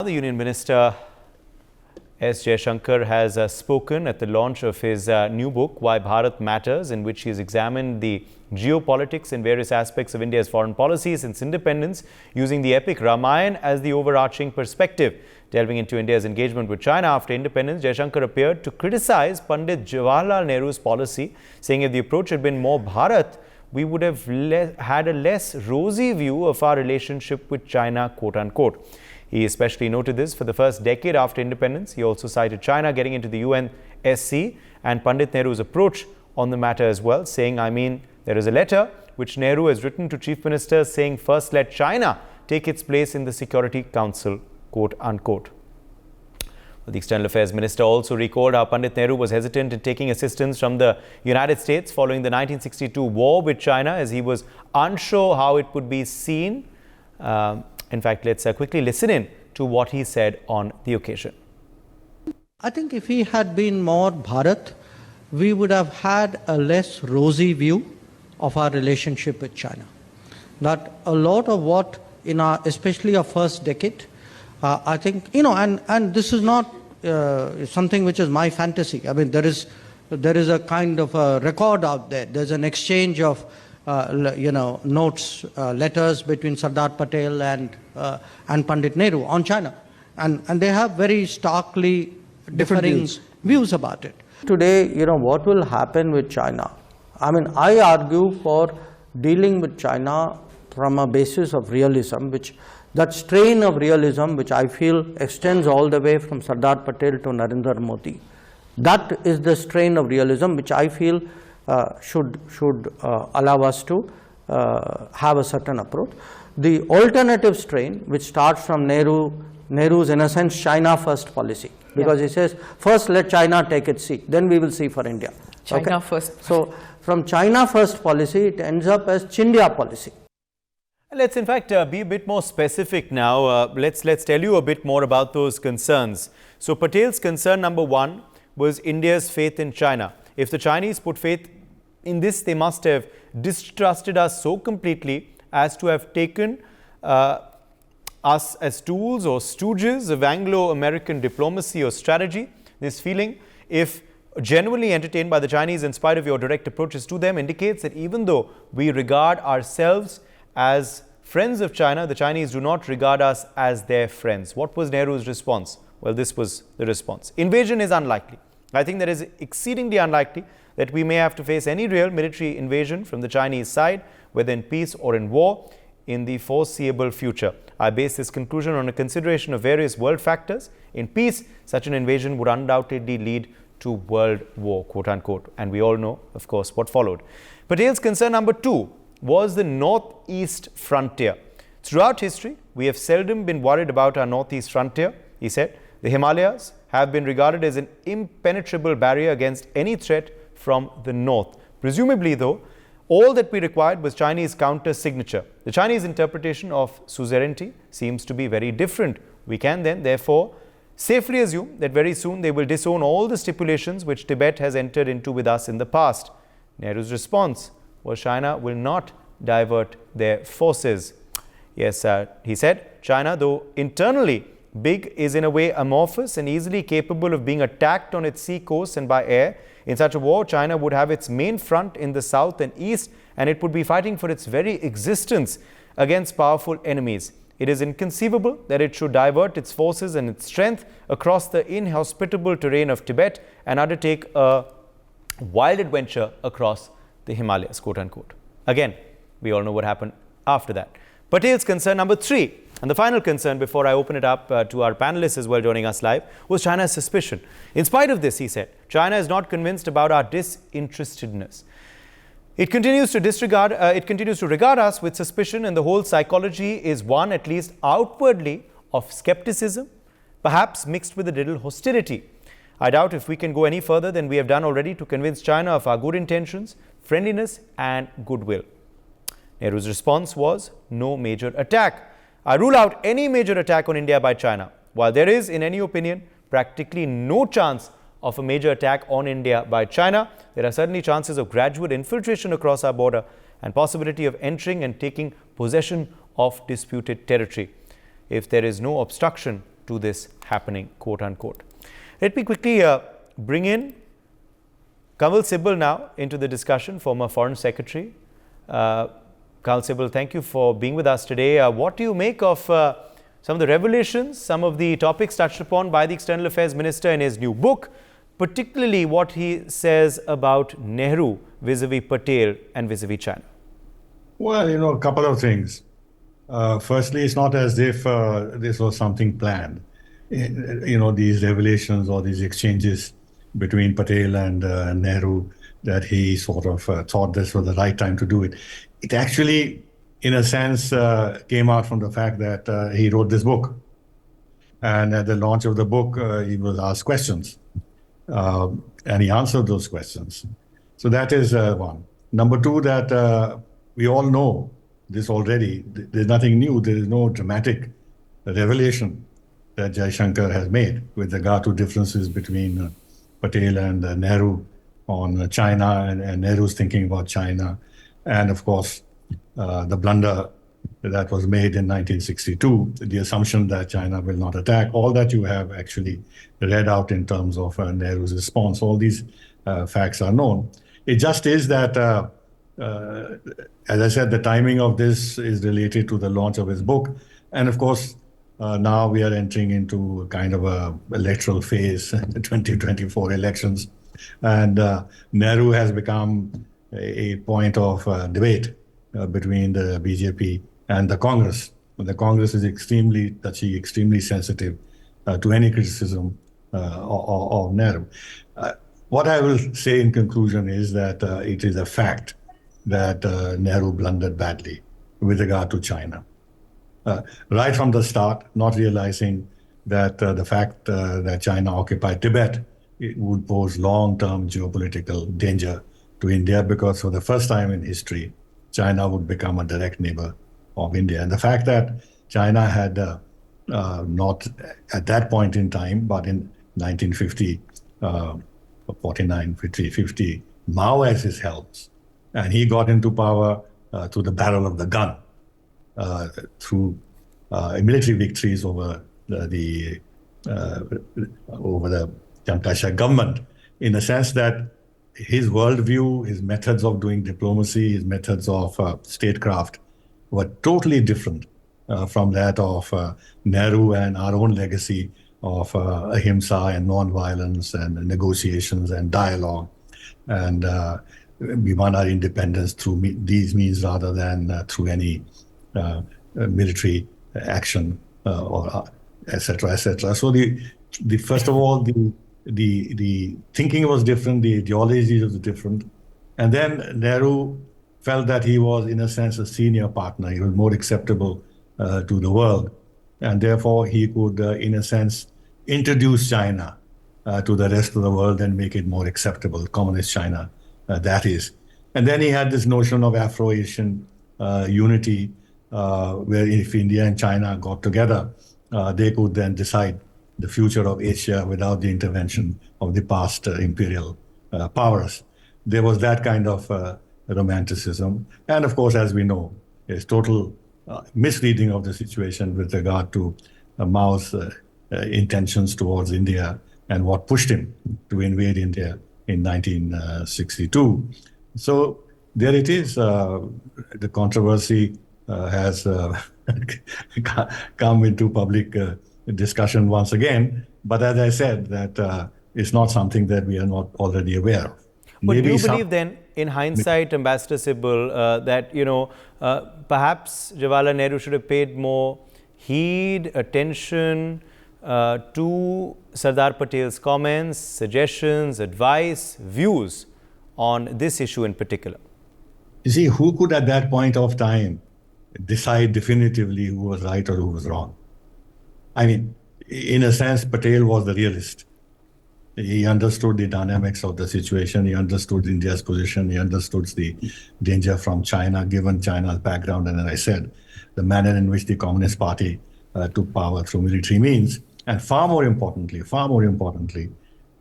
The Union Minister Jaishankar has spoken at the launch of his new book, Why Bharat Matters, in which he has examined the geopolitics and various aspects of India's foreign policy since independence, using the epic Ramayana as the overarching perspective. Delving into India's engagement with China after independence, Jaishankar appeared to criticize Pandit Jawaharlal Nehru's policy, saying if the approach had been more Bharat, we would have had a less rosy view of our relationship with China, quote-unquote. He especially noted this for the first decade after independence. He also cited China getting into the UNSC and Pandit Nehru's approach on the matter as well, saying, there is a letter which Nehru has written to chief ministers saying first let China take its place in the Security Council, quote-unquote. The External Affairs Minister also recalled how Pandit Nehru was hesitant in taking assistance from the United States following the 1962 war with China, as he was unsure how it would be seen. In fact, let's quickly listen in to what he said on the occasion. I think if he had been more Bharat, we would have had a less rosy view of our relationship with China. That a lot of what in our, especially our first decade, I think, and this is not something which is my fantasy. There is a kind of a record out there. There's an exchange of notes, letters between Sardar Patel and Pandit Nehru on China. And they have very starkly differing views about it. Today, what will happen with China? I argue for dealing with China from a basis of realism, that strain of realism which I feel extends all the way from Sardar Patel to Narendra Modi. That is the strain of realism which I feel should allow us to have a certain approach. The alternative strain, which starts from Nehru's, in a sense, China first policy, because he says, first let China take its seat, then we will see for India. China first. So, from China first policy, it ends up as Chindia policy. Let's in fact be a bit more specific now. Let's tell you a bit more about those concerns. So, Patel's concern number one was India's faith in China. If the Chinese put faith in this, they must have distrusted us so completely as to have taken us as tools or stooges of Anglo-American diplomacy or strategy. This feeling, if genuinely entertained by the Chinese in spite of your direct approaches to them, indicates that even though we regard ourselves as friends of China, the Chinese do not regard us as their friends. What was Nehru's response? Well, this was the response. Invasion is unlikely. I think that is exceedingly unlikely that we may have to face any real military invasion from the Chinese side, whether in peace or in war, in the foreseeable future. I base this conclusion on a consideration of various world factors. In peace, such an invasion would undoubtedly lead to world war, quote-unquote. And we all know, of course, what followed. Patel's concern number two was the northeast frontier. Throughout history, we have seldom been worried about our northeast frontier, he said. The Himalayas have been regarded as an impenetrable barrier against any threat from the north. Presumably, though, all that we required was Chinese counter-signature. The Chinese interpretation of suzerainty seems to be very different. We can then, therefore, safely assume that very soon they will disown all the stipulations which Tibet has entered into with us in the past. Nehru's response was China will not divert their forces. Yes, he said, China, though internally big, is in a way amorphous and easily capable of being attacked on its sea coast and by air. In such a war, China would have its main front in the south and east, and it would be fighting for its very existence against powerful enemies. It is inconceivable that it should divert its forces and its strength across the inhospitable terrain of Tibet and undertake a wild adventure across the Himalayas, quote-unquote. Again, we all know what happened after that. Patel's concern number three, and the final concern before I open it up to our panelists as well joining us live, was China's suspicion. In spite of this, he said, China is not convinced about our disinterestedness. It continues to regard us with suspicion, and the whole psychology is one, at least outwardly, of skepticism, perhaps mixed with a little hostility. I doubt if we can go any further than we have done already to convince China of our good intentions, friendliness and goodwill. Nehru's response was no major attack. I rule out any major attack on India by China. While there is, in any opinion, practically no chance of a major attack on India by China, there are certainly chances of gradual infiltration across our border and possibility of entering and taking possession of disputed territory. If there is no obstruction to this happening, quote unquote. Let me quickly bring in Kanwal Sibal now into the discussion, former Foreign Secretary. Kanwal Sibal, thank you for being with us today. What do you make of some of the revelations, some of the topics touched upon by the External Affairs Minister in his new book, particularly what he says about Nehru vis-a-vis Patel and vis-a-vis China? Well, a couple of things. Firstly, it's not as if this was something planned. These revelations or these exchanges between Patel and Nehru, that he sort of thought this was the right time to do it. It actually, in a sense, came out from the fact that he wrote this book. And at the launch of the book, he was asked questions. And he answered those questions. So that is one. Number two, that we all know this already. There's nothing new. There is no dramatic revelation that Jaishankar has made with regard to differences between Patel and Nehru on China and Nehru's thinking about China. And of course, the blunder that was made in 1962, the assumption that China will not attack, all that you have actually read out in terms of Nehru's response. All these facts are known. It just is that, as I said, the timing of this is related to the launch of his book. And of course, now we are entering into kind of a electoral phase, the 2024 elections. And Nehru has become a point of debate between the BJP and the Congress. The Congress is extremely touchy, extremely sensitive to any criticism of Nehru. What I will say in conclusion is that it is a fact that Nehru blundered badly with regard to China. Right from the start, not realizing that the fact that China occupied Tibet, it would pose long-term geopolitical danger to India, because for the first time in history, China would become a direct neighbor of India. And the fact that China had not at that point in time, but in 1950, 49, 50, Mao as his helms, and he got into power through the barrel of the gun, through military victories over the Chiang Kai-shek government, in the sense that his worldview, his methods of doing diplomacy, his methods of statecraft were totally different from that of Nehru and our own legacy of ahimsa and non-violence and negotiations and dialogue. And we won our independence through these means rather than through any military action or et cetera, et cetera. So the first of all, the thinking was different, the ideology was different. And then Nehru felt that he was, in a sense, a senior partner. He was more acceptable to the world. And therefore, he could, in a sense, introduce China to the rest of the world and make it more acceptable, communist China, that is. And then he had this notion of Afro-Asian unity, where if India and China got together, they could then decide the future of Asia without the intervention of the past imperial powers. There was that kind of romanticism. And of course, as we know, there's total misreading of the situation with regard to Mao's intentions towards India and what pushed him to invade India in 1962. So there it is. The controversy has come into public discussion once again. But as I said, that it's not something that we are not already aware of. But do you believe then, in hindsight, Ambassador Sibal, that, perhaps Jawaharlal Nehru should have paid more heed, attention to Sardar Patel's comments, suggestions, advice, views on this issue in particular? You see, who could at that point of time decide definitively who was right or who was wrong? I mean, in a sense, Patel was the realist. He understood the dynamics of the situation. He understood India's position. He understood the danger from China, given China's background. And as I said, the manner in which the Communist Party took power through military means. And far more importantly,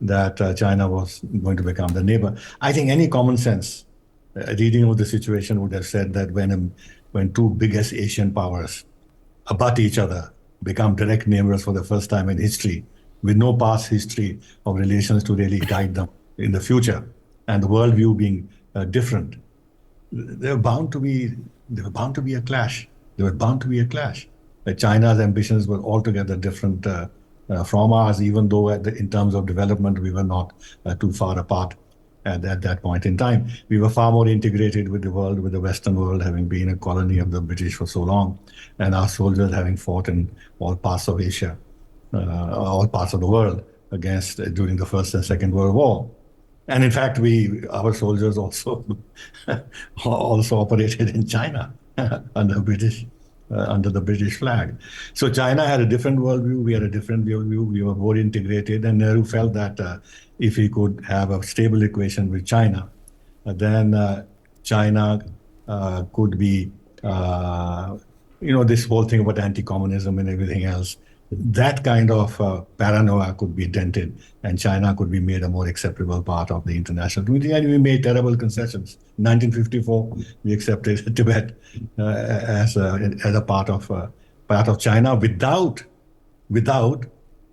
that China was going to become the neighbor. I think any common sense reading of the situation would have said that when two biggest Asian powers abut each other become direct neighbors for the first time in history, with no past history of relations to really guide them in the future, and the worldview being different. There were bound to be there were bound to be a clash. There were bound to be a clash. China's ambitions were altogether different from ours, even though in terms of development we were not too far apart at that point in time. We were far more integrated with the world, with the Western world, having been a colony of the British for so long, and our soldiers having fought in all parts of Asia, all parts of the world against during the First and Second World War. And in fact, our soldiers also also operated in China under the British flag. So China had a different worldview. We had a different worldview. We were more integrated, and Nehru felt that if he could have a stable equation with China, then China could be, this whole thing about anti-communism and everything else. That kind of paranoia could be dented, and China could be made a more acceptable part of the international community. And we made terrible concessions. In 1954, we accepted Tibet as a part of China without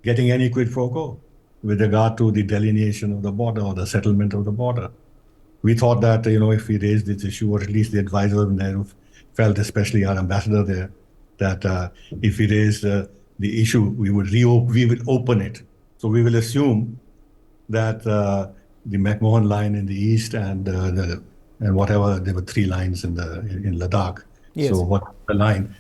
getting any quid pro quo with regard to the delineation of the border or the settlement of the border. We thought that if we raised this issue, or at least the advisor of Nehru felt, especially our ambassador there, that if we raised the issue, we would open it. So we will assume that the McMahon line in the east and whatever, there were 3 lines in Ladakh. Yes. So what the line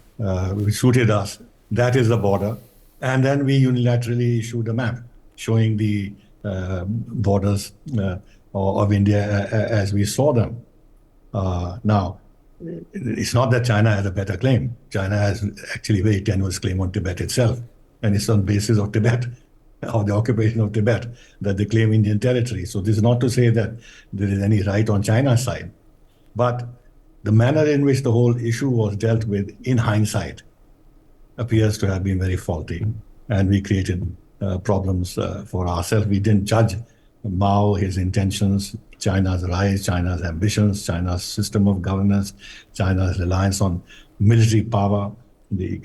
which suited us, that is the border. And then we unilaterally issued a map showing the borders of India as we saw them. Now, it's not that China has a better claim. China has actually a very tenuous claim on Tibet itself. And it's on the basis of Tibet, of the occupation of Tibet, that they claim Indian territory. So this is not to say that there is any right on China's side. But the manner in which the whole issue was dealt with in hindsight appears to have been very faulty. And we created problems for ourselves. We didn't judge Mao, his intentions, China's rise, China's ambitions, China's system of governance, China's reliance on military power, the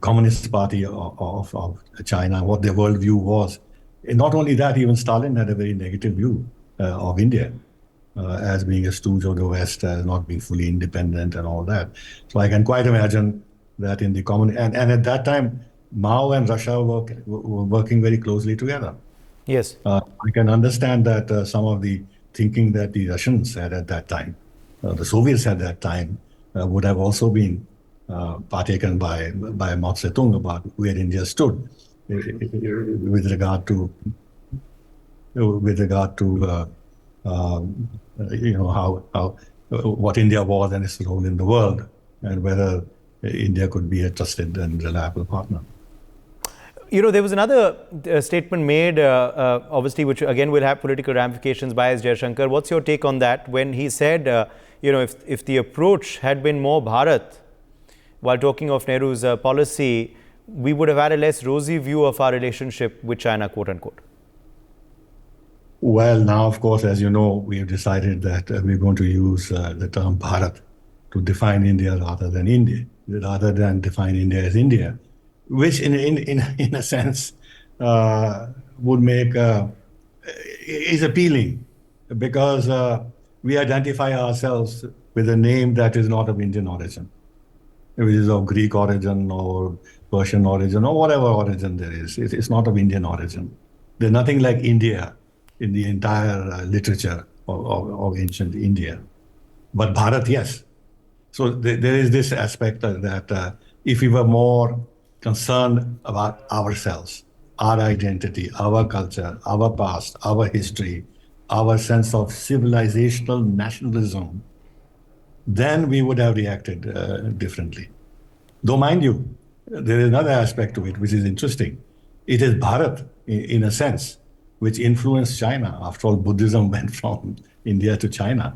Communist Party of China, what their worldview was. And not only that, even Stalin had a very negative view of India as being a stooge of the West, as not being fully independent and all that. So I can quite imagine that in the and at that time, Mao and Russia were working very closely together. Yes. I can understand that some of the thinking that the Russians had at that time, the Soviets at that time, would have also been partaken by Mao Zedong about where India stood with regard to how what India was and its role in the world, and whether India could be a trusted and reliable partner. There was another statement made, obviously, which again will have political ramifications by Jaishankar. What's your take on that? When he said, if the approach had been more Bharat, while talking of Nehru's policy, we would have had a less rosy view of our relationship with China, quote unquote. Well, now, of course, as you know, we have decided that we're going to use the term Bharat to define India rather than define India as India, which in a sense would make is appealing, because we identify ourselves with a name that is not of Indian origin, which is of Greek origin or Persian origin or whatever origin there is. It's not of Indian origin. There's nothing like India in the entire literature of ancient India. But Bharat, yes. So there is this aspect that if we were more concerned about ourselves, our identity, our culture, our past, our history, our sense of civilizational nationalism, then we would have reacted differently. Though, mind you, there is another aspect to it which is interesting. It is Bharat, in a sense, which influenced China. After all, Buddhism went from India to China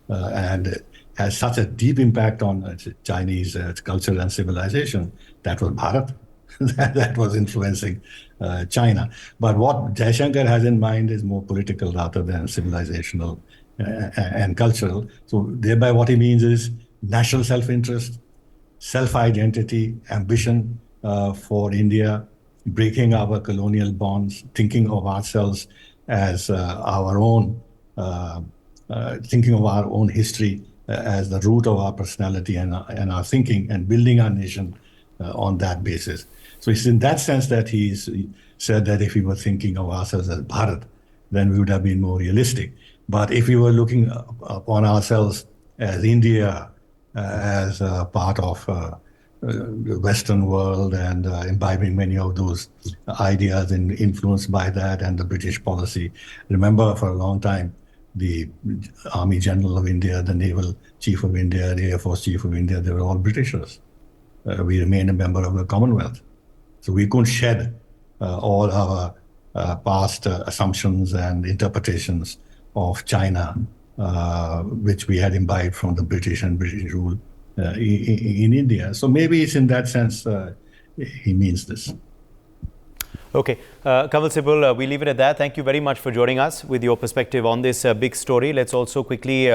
and has such a deep impact on Chinese culture and civilization. That was Bharat. that was influencing China. But what Jaishankar has in mind is more political rather than civilizational and cultural. So thereby what he means is national self-interest, self-identity, ambition, for India, breaking our colonial bonds, thinking of ourselves as our own, thinking of our own history as the root of our personality and our thinking, and building our nation on that basis. So it's in that sense that he's said that if we were thinking of ourselves as Bharat, then we would have been more realistic. But if we were looking upon ourselves as India, as part of the Western world, and imbibing many of those ideas and influenced by that and the British policy. Remember, for a long time, the Army General of India, the Naval Chief of India, the Air Force Chief of India, they were all Britishers. We remained a member of the Commonwealth. So we couldn't shed all our past assumptions and interpretations of China, which we had imbibed from the British and British rule in India. So maybe it's in that sense he means this. Okay, Kanwal Sibul, we leave it at that. Thank you very much for joining us with your perspective on this big story. Let's also quickly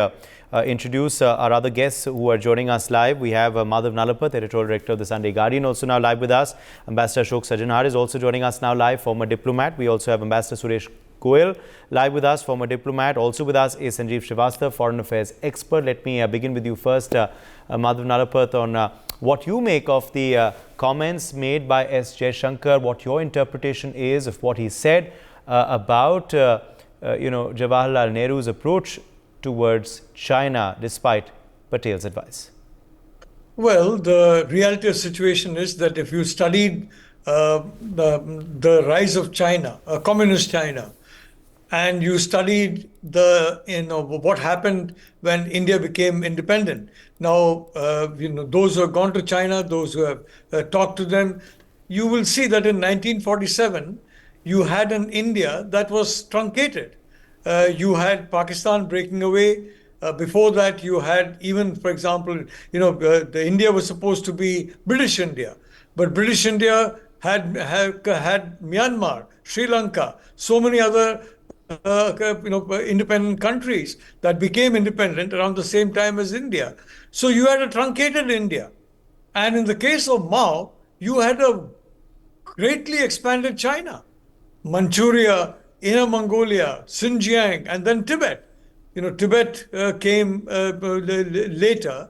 introduce our other guests who are joining us live. We have Madhav Nalapat, editorial director of the Sunday Guardian, also now live with us. Ambassador Ashok Sajjanhar is also joining us now live, former diplomat. We also have Ambassador Suresh Goyal live with us, former diplomat. Also with us is Sanjeev Srivastava, foreign affairs expert. Let me begin with you first, Madhav Nalapat, on what you make of the comments made by S. Jaishankar, what your interpretation is of what he said about Jawaharlal Nehru's approach towards China despite Patel's advice. Well, the reality of the situation is that if you studied the rise of China, communist China, and you studied what happened when India became independent. Now, those who have gone to China, those who have talked to them, you will see that in 1947, you had an India that was truncated. You had Pakistan breaking away. Before that, you had even, for example, the India was supposed to be British India, but British India had Myanmar, Sri Lanka, so many other independent countries that became independent around the same time as India. So you had a truncated India. And in the case of Mao, you had a greatly expanded China. Manchuria, Inner Mongolia, Xinjiang, and then Tibet. Tibet came later.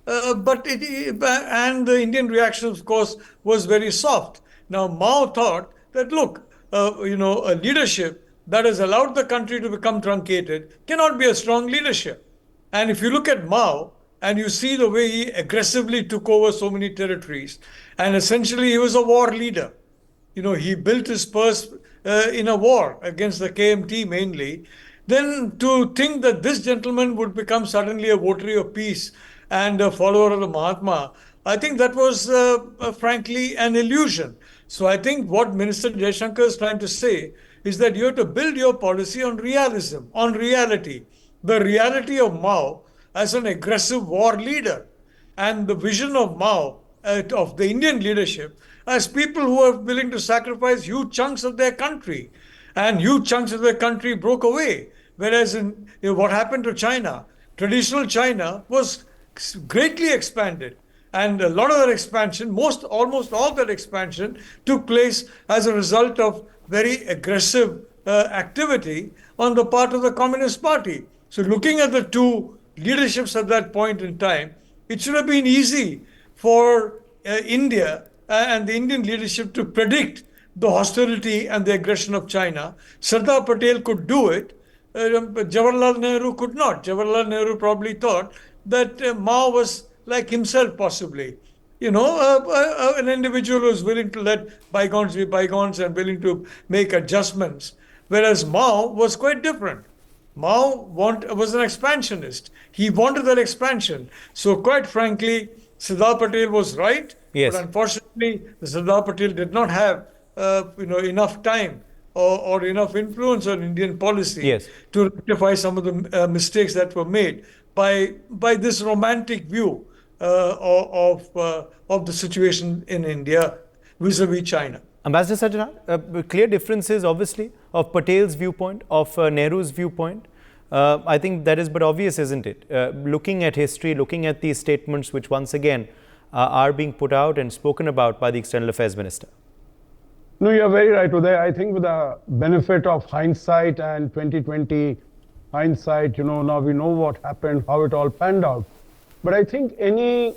And the Indian reaction, of course, was very soft. Now, Mao thought that, look, a leadership that has allowed the country to become truncated cannot be a strong leadership. And if you look at Mao and you see the way he aggressively took over so many territories, and essentially he was a war leader. He built his purse in a war against the KMT mainly. Then to think that this gentleman would become suddenly a votary of peace and a follower of the Mahatma, I think that was frankly an illusion. So I think what Minister Jaishankar is trying to say is that you have to build your policy on realism, on reality. The reality of Mao as an aggressive war leader, and the vision of Mao, of the Indian leadership, as people who are willing to sacrifice huge chunks of their country. And huge chunks of their country broke away. Whereas in what happened to China, traditional China was greatly expanded. And a lot of that expansion, almost all that expansion, took place as a result of very aggressive activity on the part of the Communist Party. So looking at the two leaderships at that point in time, it should have been easy for India and the Indian leadership to predict the hostility and the aggression of China. Sardar Patel could do it. Jawaharlal Nehru could not. Jawaharlal Nehru probably thought that Mao was like himself, possibly. An individual who is willing to let bygones be bygones and willing to make adjustments. Whereas Mao was quite different. Mao was an expansionist. He wanted that expansion. So quite frankly, Sardar Patel was right. Yes. But unfortunately, Sardar Patel did not have enough time or enough influence on Indian policy, yes, to rectify some of the mistakes that were made by this romantic view of the situation in India vis-a-vis China. Ambassador Sajjanhar, clear differences obviously of Patel's viewpoint, of Nehru's viewpoint. I think that is but obvious, isn't it? Looking at history, looking at these statements which once again are being put out and spoken about by the External Affairs Minister? No, you're very right, Uday. I think with the benefit of hindsight and 2020 hindsight, now we know what happened, how it all panned out. But I think any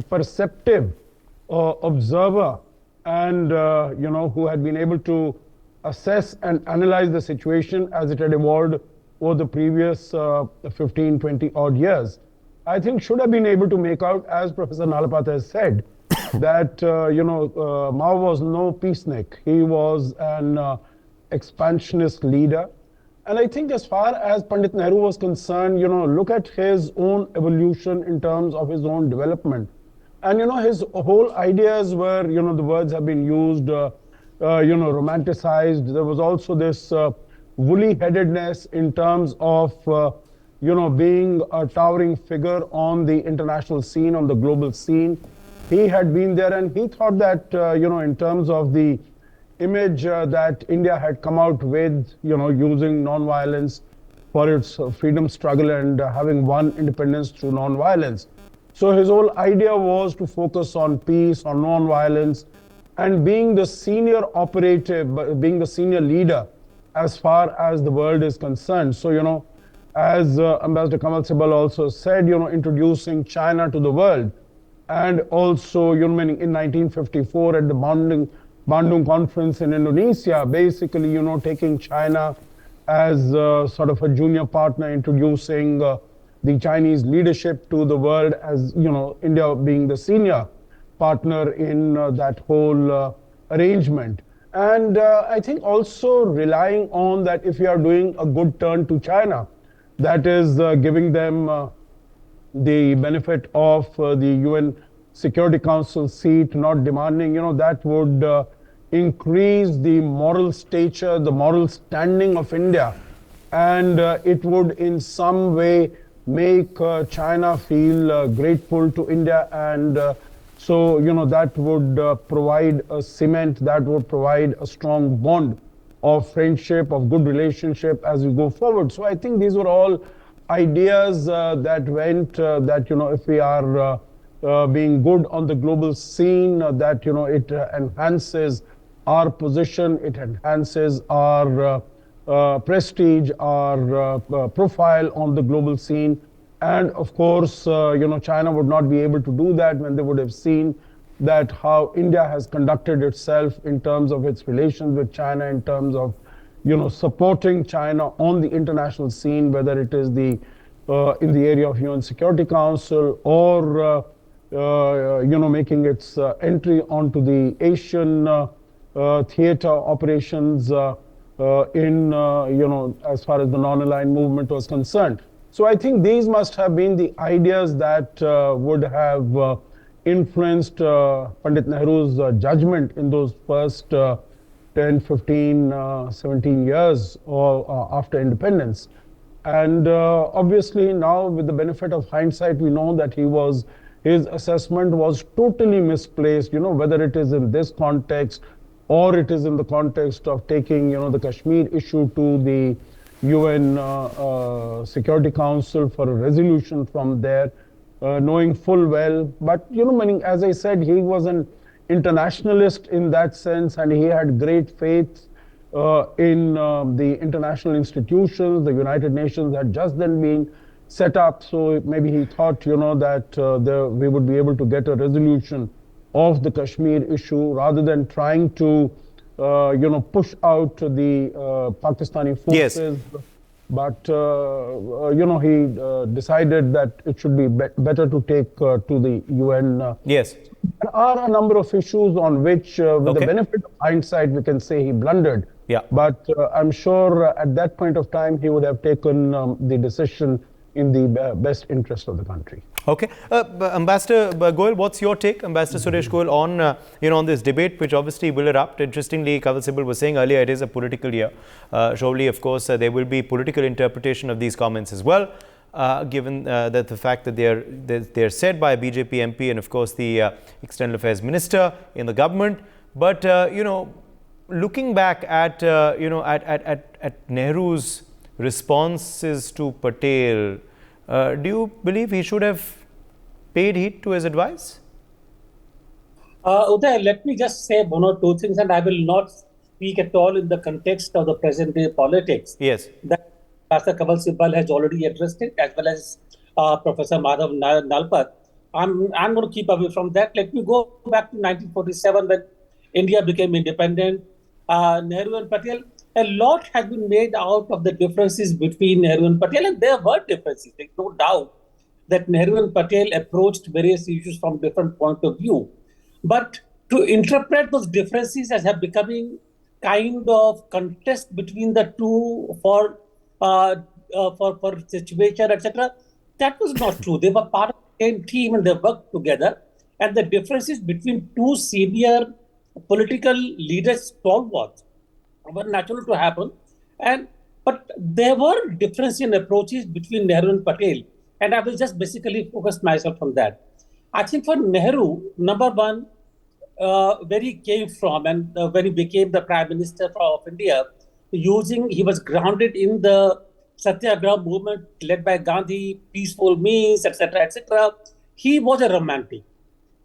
perceptive observer and, who had been able to assess and analyze the situation as it had evolved over the previous 15, 20 odd years, I think should have been able to make out, as Professor Nalapata has said, that, Mao was no peacenik. He was an expansionist leader. And I think as far as Pandit Nehru was concerned, look at his own evolution in terms of his own development. And, his whole ideas were, the words have been used, romanticized. There was also this woolly-headedness in terms of, being a towering figure on the international scene, on the global scene. He had been there, and he thought that, in terms of the image that India had come out with, using non-violence for its freedom struggle and having won independence through non-violence. So his whole idea was to focus on peace, on non-violence, and being the senior operative, being the senior leader as far as the world is concerned. So, as Ambassador Kamal Sibal also said, introducing China to the world. And also, in 1954 at the Bandung Conference in Indonesia, basically, taking China as sort of a junior partner, introducing the Chinese leadership to the world as, India being the senior partner in that whole arrangement. And I think also relying on that if you are doing a good turn to China, that is giving them the benefit of the UN Security Council seat, not demanding, that would increase the moral stature, the moral standing of India. And it would in some way make China feel grateful to India. And so, that would provide a cement, that would provide a strong bond of friendship, of good relationship as we go forward. So I think these were all ideas that went that, if we are being good on the global scene, that, it enhances our position, it enhances our prestige, our profile on the global scene. And of course, China would not be able to do that when they would have seen that how India has conducted itself in terms of its relations with China, in terms of, supporting China on the international scene, whether it is the in the area of UN Security Council or, making its entry onto the Asian theater operations in, as far as the non-aligned movement was concerned. So I think these must have been the ideas that would have influenced Pandit Nehru's judgment in those first 10, 15, 17 years or after independence. And obviously now with the benefit of hindsight, we know that his assessment was totally misplaced, whether it is in this context or it is in the context of taking, the Kashmir issue to the UN Security Council for a resolution from there, knowing full well. But, as I said, he was an internationalist in that sense, and he had great faith in the international institutions. The United Nations had just then been set up, so maybe he thought, that we would be able to get a resolution of the Kashmir issue rather than trying to, push out the Pakistani forces. Yes. But, he decided that it should be better to take to the UN. Yes. There are a number of issues on which, with the benefit of hindsight, we can say he blundered. Yeah. But I'm sure at that point of time, he would have taken the decision in the best interest of the country. Okay. Ambassador Goel, what's your take, Ambassador Suresh Goel, on, on this debate, which obviously will erupt? Interestingly, Kaval Sibal was saying earlier, it is a political year. Surely, of course, there will be political interpretation of these comments as well, given that the fact that they're said by a BJP MP and, of course, the External Affairs Minister in the government. But, looking back at, at Nehru's responses to Patel, do you believe he should have paid heed to his advice? Uday, let me just say one or two things, and I will not speak at all in the context of the present day politics. Yes. That Pastor Kaval Sibal has already addressed it, as well as Professor Madhav Nalpat. I'm going to keep away from that. Let me go back to 1947 when India became independent. Nehru and Patel, a lot has been made out of the differences between Nehru and Patel, and there were differences. There's no doubt that Nehru and Patel approached various issues from different point of view. But to interpret those differences as have becoming kind of contest between the two for situation, etc., that was not true. They were part of the same team and they worked together. And the differences between two senior political leaders, stalwarts, were natural to happen. And but there were differences in approaches between Nehru and Patel, and I will just basically focus myself on that. I think for Nehru, number one, where he came from and when he became the Prime Minister of India, he was grounded in the Satyagraha movement led by Gandhi, peaceful means, etc., etc. He was a romantic.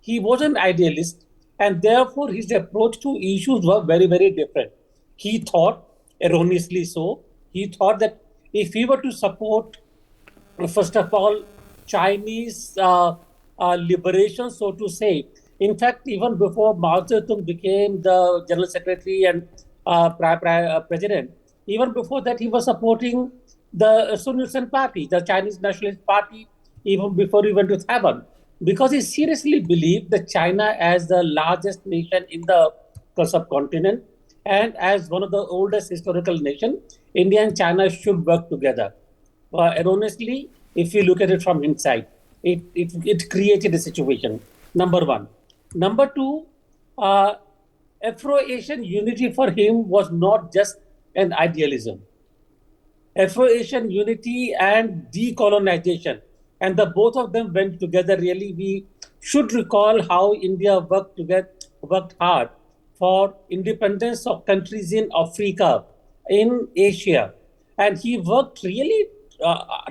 He was an idealist, and therefore his approach to issues were very, very different. He thought, erroneously so, he thought that if he were to support, first of all, Chinese liberation, so to say. In fact, even before Mao Zedong became the General Secretary and President, even before that, he was supporting the Sun Yat-sen Party, the Chinese Nationalist Party, even before he went to Taiwan, because he seriously believed that China, as the largest nation in the subcontinent and as one of the oldest historical nations, India and China should work together. Erroneously, if you look at it from inside, it created a situation. Number one. Number two, Afro-Asian unity for him was not just an idealism. Afro-Asian unity and decolonization, and the both of them went together. Really, we should recall how India worked hard for independence of countries in Africa, in Asia, and he worked really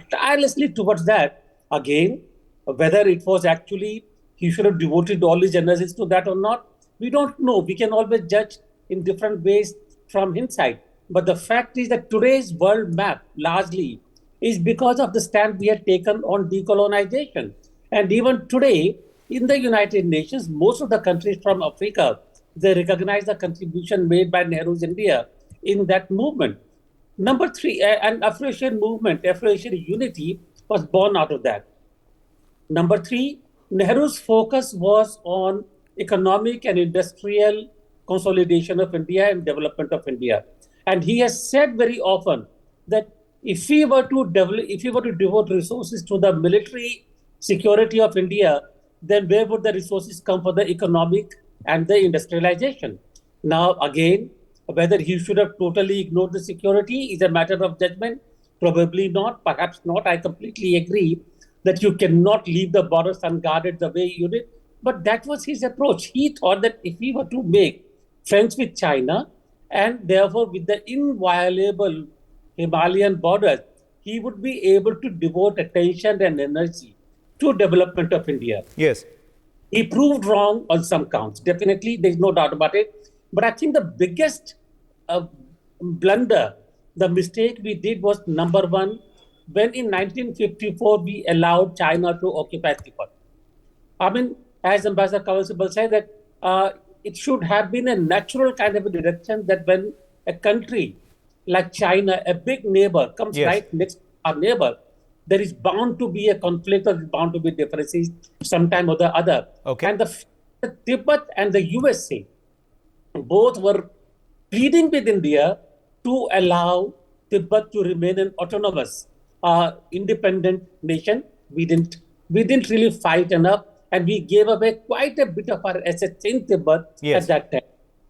tirelessly towards that. Again, whether it was actually he should have devoted all his energies to that or not, we don't know. We can always judge in different ways from inside. But the fact is that today's world map largely is because of the stand we have taken on decolonization. And even today, in the United Nations, most of the countries from Africa, they recognize the contribution made by Nehru's India in that movement. Number three, an Afro-Asian movement, Afro-Asian unity was born out of that. Number three, Nehru's focus was on economic and industrial consolidation of India and development of India. And he has said very often that if we were to devote resources to the military security of India, then where would the resources come for the economic and the industrialization? Now, again, whether he should have totally ignored the security is a matter of judgment. Probably not, perhaps not. I completely agree that you cannot leave the borders unguarded the way you did. But that was his approach. He thought that if we were to make friends with China and therefore with the inviolable Himalayan borders, he would be able to devote attention and energy to development of India. Yes. He proved wrong on some counts. Definitely, there's no doubt about it. But I think the biggest blunder, the mistake we did was number one, when in 1954 we allowed China to occupy Tibet. I mean, as Ambassador Kawal said, that it should have been a natural kind of a direction that when a country like China, a big neighbor, comes right next to our neighbor, there is bound to be a conflict or there is bound to be differences sometime or the other. Okay. And the Tibet and the USA both were pleading with India to allow Tibet to remain an autonomous, independent nation. We didn't really fight enough, and we gave away quite a bit of our assets in Tibet at that time.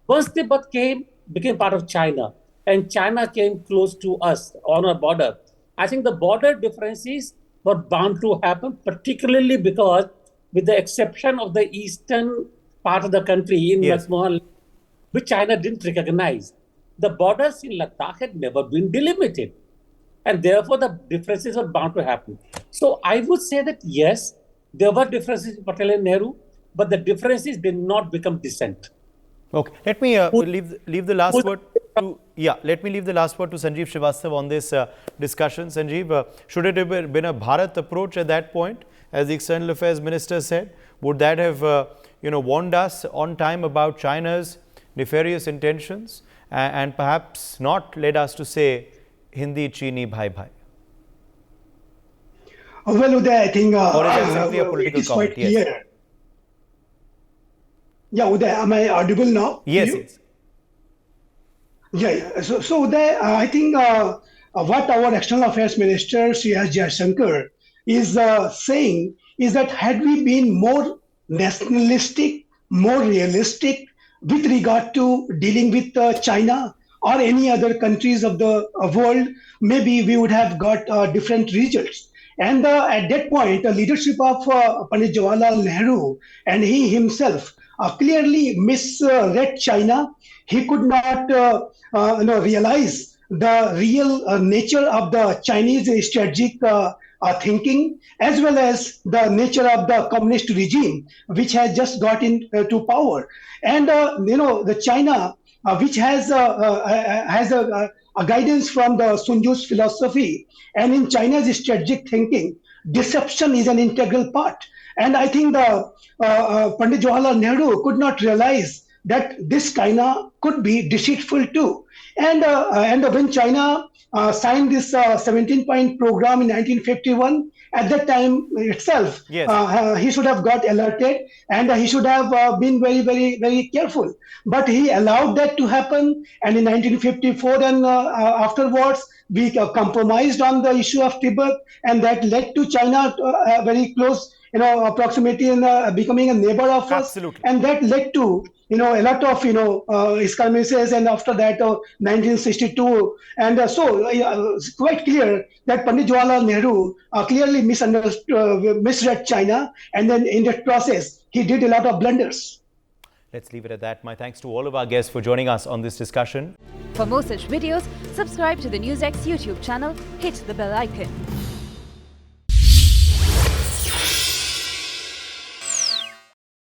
Once Tibet became part of China, and China came close to us on our border, I think the border differences were bound to happen, particularly because, with the exception of the eastern part of the country in Ladakh, which China didn't recognize, the borders in Ladakh had never been delimited. And therefore, the differences are bound to happen. So I would say that, yes, there were differences in Patel and Nehru, but the difference is they not become dissent. Okay, let me leave the last word to let me leave the last word to Sanjeev Srivastava on this discussion. Sanjeev, should it have been a Bharat approach at that point, as the External Affairs Minister said? Would that have warned us on time about China's nefarious intentions and perhaps not led us to say Hindi Chini bhai bhai? Well, Uday, I think or is it simply a political it is quite comment? clear. Yeah, Uday, am I audible now? Yes, You? yes. Yeah. So Uday, I think what our External Affairs Minister, Sri Jaishankar, is saying is that had we been more nationalistic, more realistic with regard to dealing with China or any other countries of the world, maybe we would have got different results. And at that point, the leadership of Pandit Jawaharlal Nehru and he himself clearly misread China. He could not realize the real nature of the Chinese strategic thinking, as well as the nature of the communist regime, which has just got into power. And the China, which has a guidance from the Sun Tzu's philosophy, and in China's strategic thinking, deception is an integral part. And I think the Pandit Jawaharlal Nehru could not realize that this China could be deceitful too. And when China signed this 17-point program in 1951, at that time itself, Yes. he should have got alerted and he should have been very, very, very careful. But he allowed that to happen. And in 1954 and afterwards, we compromised on the issue of Tibet, and that led to China very close, proximity and becoming a neighbor of us. Absolutely. And that led to a lot of skirmishes, and after that 1962, and so it's quite clear that Pandit Jawaharlal Nehru clearly misread China, and then in that process he did a lot of blunders. Let's leave it at that. My thanks to all of our guests for joining us on this discussion. For more such videos, subscribe to the NewsX YouTube channel, hit the bell icon.